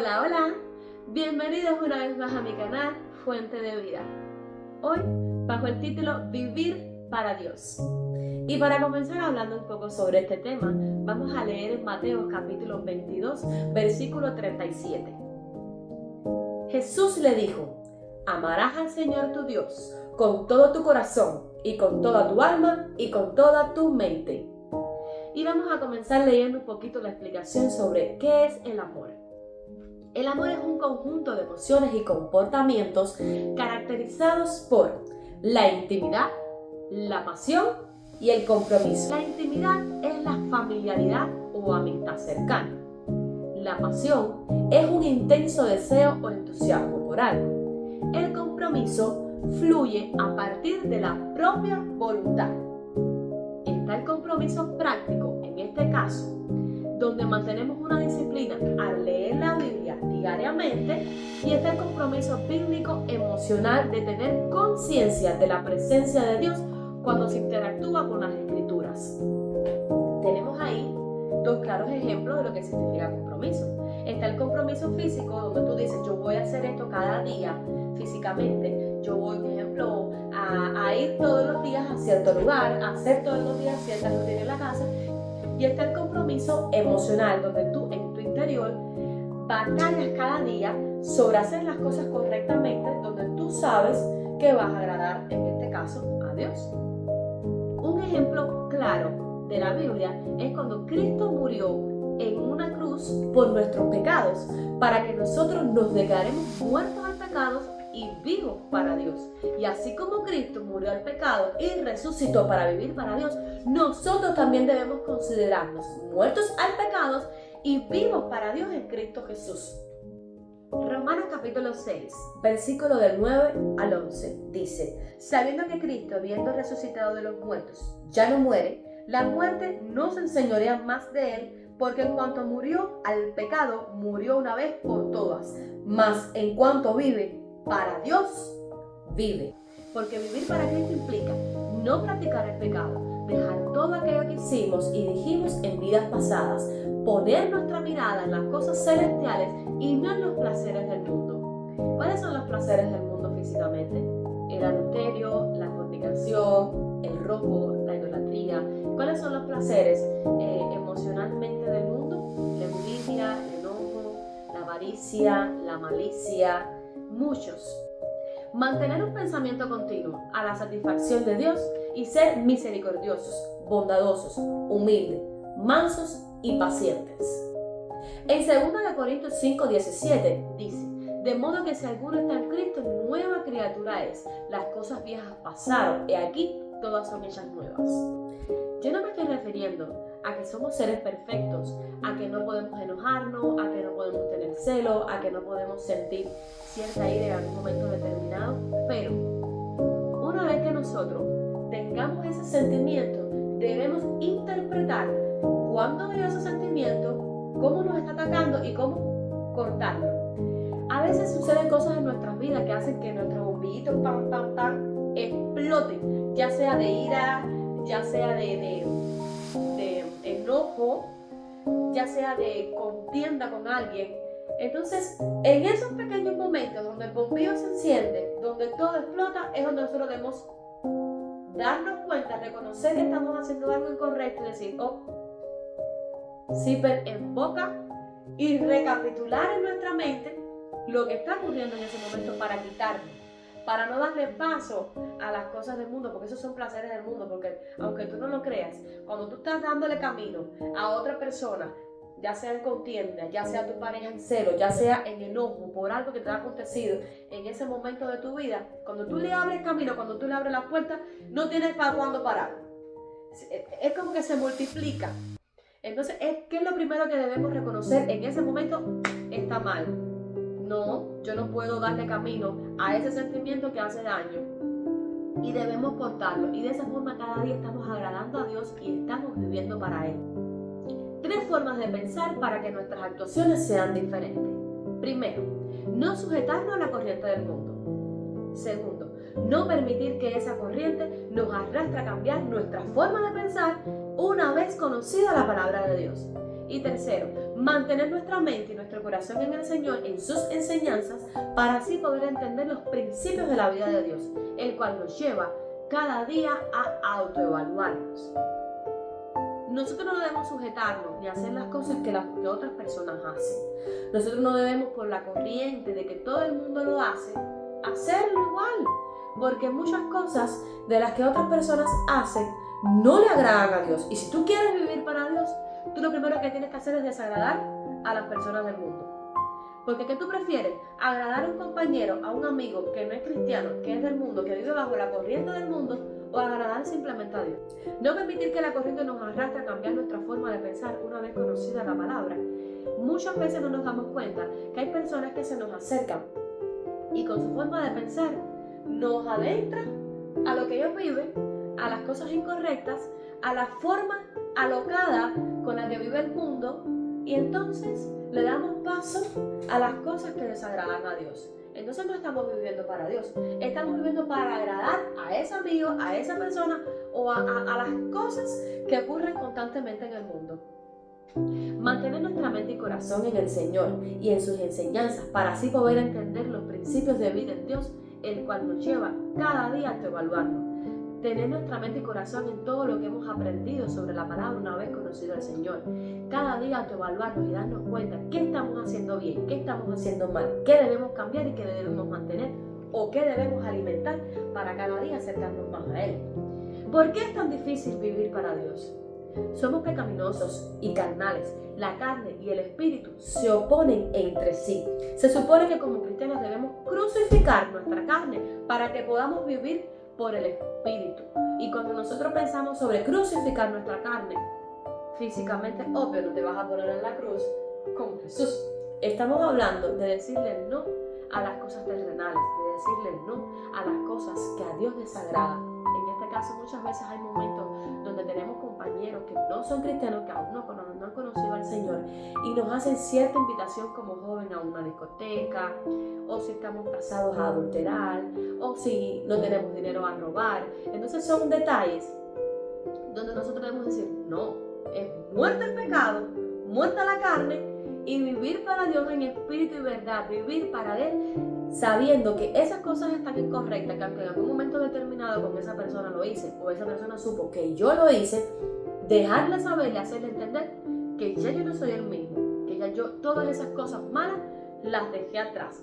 Hola, hola, bienvenidos una vez más a mi canal Fuente de Vida. Hoy bajo el título Vivir para Dios. Y para comenzar hablando un poco sobre este tema, vamos a leer en Mateo capítulo 22, versículo 37. Jesús le dijo: amarás al Señor tu Dios con todo tu corazón y con toda tu alma y con toda tu mente. Y vamos a comenzar leyendo un poquito la explicación sobre qué es el amor. El amor es un conjunto de emociones y comportamientos caracterizados por la intimidad, la pasión y el compromiso. La intimidad es la familiaridad o amistad cercana. La pasión es un intenso deseo o entusiasmo por algo. El compromiso fluye a partir de la propia voluntad. Está el compromiso práctico, en este caso, donde mantenemos una disciplina al leer la Biblia diariamente, y está el compromiso bíblico emocional de tener conciencia de la presencia de Dios cuando se interactúa con las Escrituras. Tenemos ahí dos claros ejemplos de lo que significa compromiso. Está el compromiso físico, donde tú dices: yo voy a hacer esto cada día físicamente, yo voy, por ejemplo, a ir todos los días a cierto lugar, a hacer todos los días ciertas rutinas en la casa. Y está el compromiso emocional, donde tú en tu interior batallas cada día sobre hacer las cosas correctamente, donde tú sabes que vas a agradar, en este caso, a Dios. Un ejemplo claro de la Biblia es cuando Cristo murió en una cruz por nuestros pecados, para que nosotros nos declaremos muertos al pecado y vivos para Dios. Y así como Cristo murió al pecado y resucitó para vivir para Dios, nosotros también debemos considerarnos muertos al pecado y vivos para Dios en Cristo Jesús. Romanos capítulo 6, versículo del 9 al 11, dice: sabiendo que Cristo, habiendo resucitado de los muertos, ya no muere, la muerte no se enseñorea más de él, porque en cuanto murió al pecado, murió una vez por todas, mas en cuanto vive para Dios, vive. Porque vivir para Cristo implica no practicar el pecado, dejar todo aquello que hicimos y dijimos en vidas pasadas, poner nuestra mirada en las cosas celestiales y no en los placeres del mundo. ¿Cuáles son los placeres del mundo físicamente? El adulterio, la fornicación, el robo, la idolatría. ¿Cuáles son los placeres emocionalmente del mundo? La envidia, el enojo, la avaricia, la malicia, muchos. Mantener un pensamiento continuo a la satisfacción de Dios y ser misericordiosos, bondadosos, humildes, mansos y pacientes. En 2 Corintios 5:17 dice: de modo que si alguno está en Cristo, nueva criatura es. Las cosas viejas pasaron, y aquí todas son hechas nuevas. Yo no me estoy refiriendo a que somos seres perfectos, a que no podemos enojarnos, a que no podemos tener celo, a que no podemos sentir cierta ira en algún momento determinado, pero una vez que nosotros tengamos ese sentimiento, debemos interpretar cuándo veo ese sentimiento, cómo nos está atacando y cómo cortarlo. A veces suceden cosas en nuestras vidas que hacen que nuestros bombillitos pam, pam, pam exploten, ya sea de ira, ya sea de enojo, ya sea de contienda con alguien. Entonces, en esos pequeños momentos donde el bombillo se enciende, donde todo explota, es donde nosotros debemos darnos cuenta, reconocer que estamos haciendo algo incorrecto y decir: oh, zipper en boca, y recapitular en nuestra mente lo que está ocurriendo en ese momento para quitarlo, para no darle paso a las cosas del mundo, porque esos son placeres del mundo. Porque aunque tú no lo creas, cuando tú estás dándole camino a otra persona, ya sea en contienda, ya sea tu pareja en celo, ya sea en enojo por algo que te ha acontecido en ese momento de tu vida, cuando tú le abres camino, cuando tú le abres la puerta, no tienes para cuándo parar. Es como que se multiplica. Entonces, ¿qué es lo primero que debemos reconocer en ese momento? Está mal. No, yo no puedo darle camino a ese sentimiento que hace daño, y debemos cortarlo, y de esa forma cada día estamos agradando a Dios y estamos viviendo para Él. 3 formas de pensar para que nuestras actuaciones sean diferentes. Primero, no sujetarnos a la corriente del mundo. Segundo, no permitir que esa corriente nos arrastre a cambiar nuestra forma de pensar una vez conocida la palabra de Dios. Y tercero, mantener nuestra mente y nuestro corazón en el Señor, en sus enseñanzas, para así poder entender los principios de la vida de Dios, el cual nos lleva cada día a autoevaluarnos. Nosotros no debemos sujetarnos ni hacer las cosas que otras personas hacen. Nosotros no debemos, por la corriente de que todo el mundo lo hace, hacerlo igual. Porque muchas cosas de las que otras personas hacen no le agradan a Dios. Y si tú quieres vivir para Dios, tú lo primero que tienes que hacer es desagradar a las personas del mundo. Porque ¿qué tú prefieres? ¿Agradar a un compañero, a un amigo que no es cristiano, que es del mundo, que vive bajo la corriente del mundo, o agradar simplemente a Dios? No permitir que la corriente nos arrastre a cambiar nuestra forma de pensar una vez conocida la palabra. Muchas veces no nos damos cuenta que hay personas que se nos acercan y con su forma de pensar nos adentran a lo que ellos viven, a las cosas incorrectas, a la forma alocada con la que vive el mundo, y entonces le damos paso a las cosas que desagradan a Dios. Entonces no estamos viviendo para Dios, estamos viviendo para agradar a ese amigo, a esa persona o a las cosas que ocurren constantemente en el mundo. Mantener nuestra mente y corazón en el Señor y en sus enseñanzas, para así poder entender los principios de vida en Dios, el cual nos lleva cada día a evaluarnos. Tener nuestra mente y corazón en todo lo que hemos aprendido sobre la palabra una vez conocido al Señor. Cada día autoevaluarnos y darnos cuenta qué estamos haciendo bien, qué estamos haciendo mal, qué debemos cambiar y qué debemos mantener, o qué debemos alimentar para cada día acercarnos más a Él. ¿Por qué es tan difícil vivir para Dios? Somos pecaminosos y carnales. La carne y el espíritu se oponen entre sí. Se supone que como cristianos debemos crucificar nuestra carne para que podamos vivir por el espíritu. Y cuando nosotros pensamos sobre crucificar nuestra carne, físicamente, obvio, no te vas a poner en la cruz como Jesús. Estamos hablando de decirle no a las cosas terrenales, de decirle no a las cosas que a Dios les agrada. En este caso, muchas veces hay momentos donde tenemos compañeros que no son cristianos, que aún no han conocido al Señor, y nos hacen cierta invitación como joven a una discoteca, o si estamos casados a adulterar, o si no tenemos dinero a robar. Entonces son detalles donde nosotros debemos decir no, es muerto el pecado, muerta la carne, y vivir para Dios en espíritu y verdad, vivir para Él sabiendo que esas cosas están incorrectas, que aunque en algún momento determinado con esa persona lo hice, o esa persona supo que yo lo hice, dejarle saber y hacerle entender que ya yo no soy el mismo, que ya yo todas esas cosas malas las dejé atrás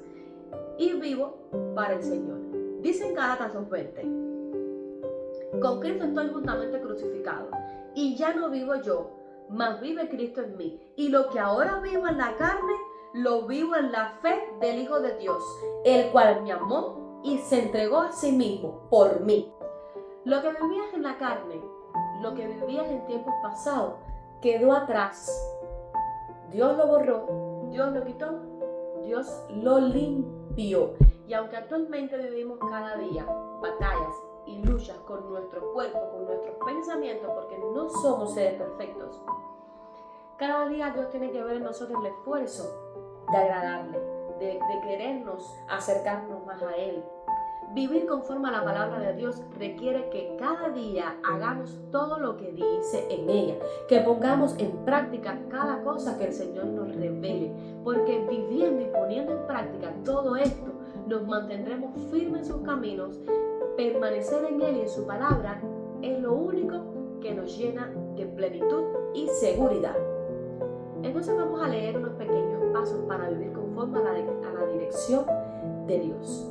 y vivo para el Señor. Dice en Gálatas 2:20: con Cristo estoy juntamente crucificado, y ya no vivo yo, mas vive Cristo en mí. Y lo que ahora vivo en la carne, lo vivo en la fe del Hijo de Dios, el cual me amó y se entregó a sí mismo por mí. Lo que vivías en la carne, lo que vivías en tiempos pasados, quedó atrás. Dios lo borró, Dios lo quitó, Dios lo limpió. Y aunque actualmente vivimos cada día batallas y luchas con nuestro cuerpo, con nuestros pensamientos, porque no somos seres perfectos, cada día Dios tiene que ver en nosotros el esfuerzo de agradarle, de querernos acercarnos más a Él. Vivir conforme a la palabra de Dios requiere que cada día hagamos todo lo que dice en ella, que pongamos en práctica cada cosa que el Señor nos revele, porque viviendo y poniendo en práctica todo esto, nos mantendremos firmes en sus caminos. Permanecer en Él y en su palabra es lo único que nos llena de plenitud y seguridad. Entonces vamos a leer unos pequeños pasos para vivir conforme a la dirección de Dios.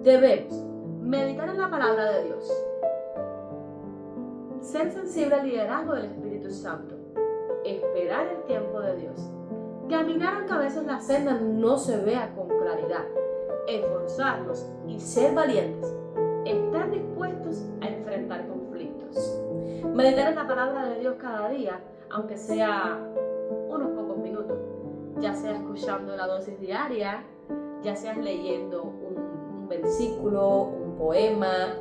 Debemos meditar en la palabra de Dios, ser sensible al liderazgo del Espíritu Santo, esperar el tiempo de Dios, caminar aunque a veces la senda no se vea con claridad, esforzarnos y ser valientes, estar dispuestos a enfrentar conflictos. Meditar en la palabra de Dios cada día, aunque sea unos pocos minutos, ya sea escuchando la dosis diaria, ya sea leyendo un versículo, un poema,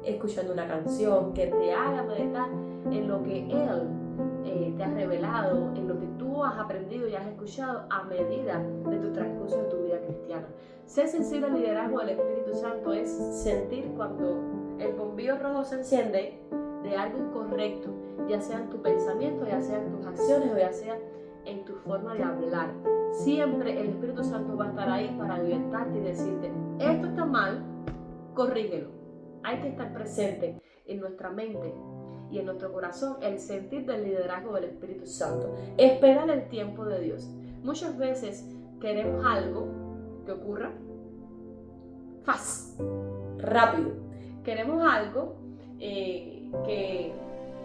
escuchando una canción que te haga meditar en lo que Él te ha revelado, en lo que tú has aprendido y has escuchado a medida de tu transcurso de tu vida cristiana. Ser sensible al liderazgo del Espíritu Santo es sentir cuando el bombillo rojo se enciende de algo incorrecto ya sea en tu pensamiento, ya sea en tus acciones o ya sea en tu forma de hablar. Siempre el Espíritu Santo va a estar ahí para orientarte y decirte, esto está mal, corrígelo. Hay que estar presente en nuestra mente y en nuestro corazón el sentir del liderazgo del Espíritu Santo. Esperar el tiempo de Dios. Muchas veces queremos algo que ocurra fácil, rápido. Queremos algo que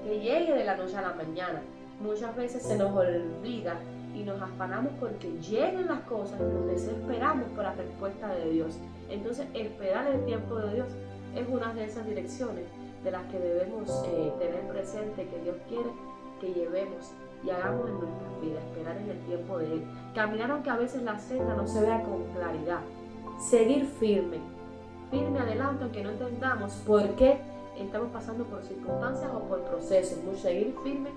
llegue de la noche a la mañana. Muchas veces se nos olvida y nos afanamos porque lleguen las cosas y nos desesperamos por la respuesta de Dios. Entonces, esperar el tiempo de Dios es una de esas direcciones de las que debemos tener presente que Dios quiere que llevemos y hagamos en nuestras vidas, esperar en el tiempo de Él. Caminar aunque a veces la senda no se vea con claridad. Seguir firme adelante aunque no entendamos por qué estamos pasando por circunstancias o por procesos. Seguir firme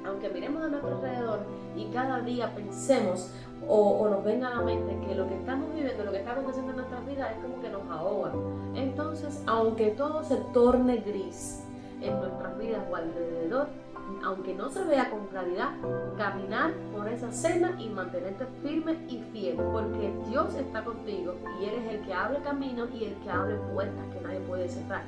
aunque miremos a nuestro alrededor y cada día pensemos o nos venga a la mente que lo que estamos viviendo, lo que está aconteciendo en nuestras vidas es como que nos ahoga. Entonces, aunque todo se torne gris en nuestras vidas o alrededor, aunque no se vea con claridad, caminar por esa senda y mantenerte firme y fiel, porque Dios está contigo y Él es el que abre caminos y el que abre puertas que nadie puede cerrar.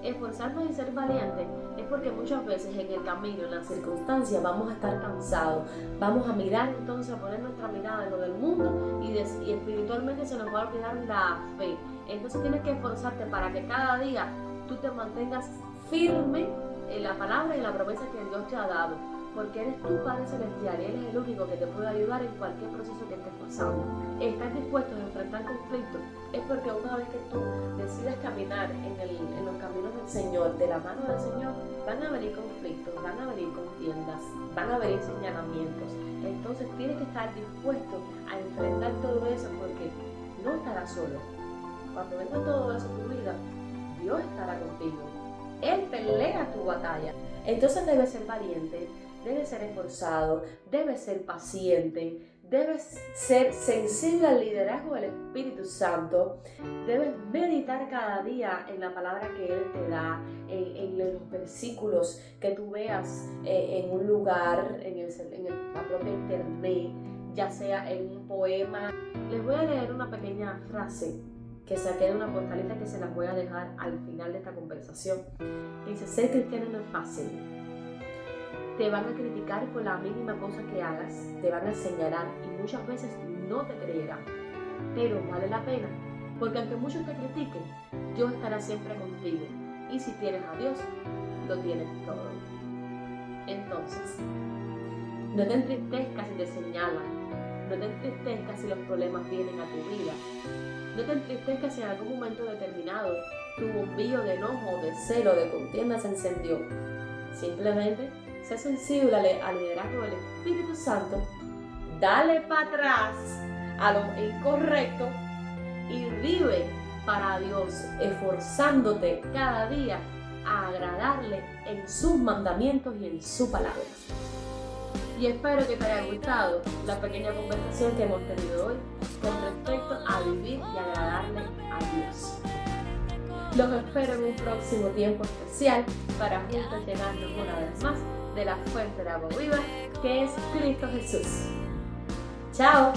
Esforzarnos y ser valientes es porque muchas veces en el camino, en las circunstancias, vamos a estar cansados, vamos a mirar entonces, a poner nuestra mirada en lo del mundo y espiritualmente se nos va a olvidar la fe. Entonces tienes que esforzarte para que cada día tú te mantengas firme en la palabra y en la promesa que Dios te ha dado, porque eres tu Padre Celestial y Él es el único que te puede ayudar en cualquier proceso que estés pasando. Estar dispuesto a enfrentar conflictos es porque una vez que tú decidas caminar en los caminos del Señor, de la mano del Señor, van a venir conflictos, van a venir contiendas, van a venir señalamientos. Entonces tienes que estar dispuesto a enfrentar todo eso porque no estarás solo. Cuando venga todo eso a tu vida, Dios estará contigo. Él pelea tu batalla. Entonces debes ser valiente, debes ser esforzado, debes ser paciente, debes ser sensible al liderazgo del Espíritu Santo, debes meditar cada día en la palabra que Él te da, en los versículos que tú veas en un lugar, en la propia internet, ya sea en un poema. Les voy a leer una pequeña frase que saqué de una postalita que se las voy a dejar al final de esta conversación. Dice, ser cristiano no es fácil. Te van a criticar por la mínima cosa que hagas, te van a señalar y muchas veces no te creerán. Pero vale la pena, porque aunque muchos te critiquen, Dios estará siempre contigo. Y si tienes a Dios, lo tienes todo. Entonces, no te entristezcas si te señalan, no te entristezcas si los problemas vienen a tu vida. No te entristezcas si en algún momento determinado tu bombillo de enojo, de celo, de contienda se encendió. Simplemente sé sensible al liderazgo del Espíritu Santo, dale para atrás a lo incorrecto y vive para Dios, esforzándote cada día a agradarle en sus mandamientos y en su palabra. Y espero que te haya gustado la pequeña conversación que hemos tenido hoy con respecto a vivir y agradarle a Dios. Los espero en un próximo tiempo especial para juntos llenarnos una vez más de la fuente de agua viva que es Cristo Jesús. ¡Chao!